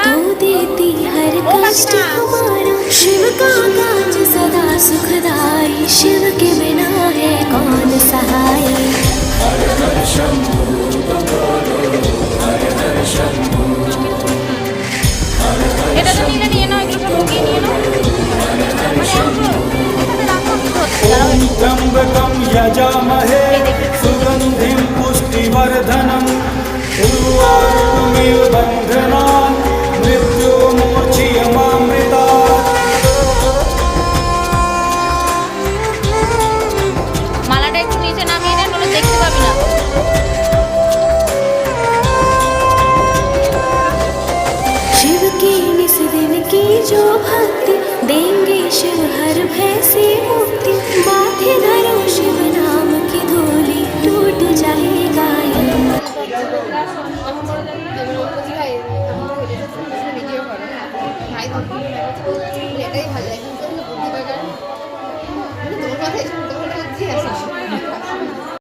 तू देती हर कष्ट हमारा। शिव का काज सदा सुखदाई, शिव के बिना है कौन सहाय। हर हर शंभू बोलो, हर हर शंभू। এটা তো নিলে নিয়ে নাও, এগুলো সব ঢুকিয়ে নিয়ে নাও। ओम त्र्यंबकं यजामहे सुगंधिं पुष्टिवर्धनम् उर्वारुकमिव बन्धनान् मृत्युर्मोक्षयमामृतात्। মালাটা একটু নিচে নামিয়ে নেন, নলে দেখতে পাবি না। शिव की निस दिन की जो भक्ति, देंगे शिव हर भय से मुक्ति। माथे धरो शिव नाम की धूली, टूट जाएगा ये। এটাই ভালো লাগে, বুদ্ধি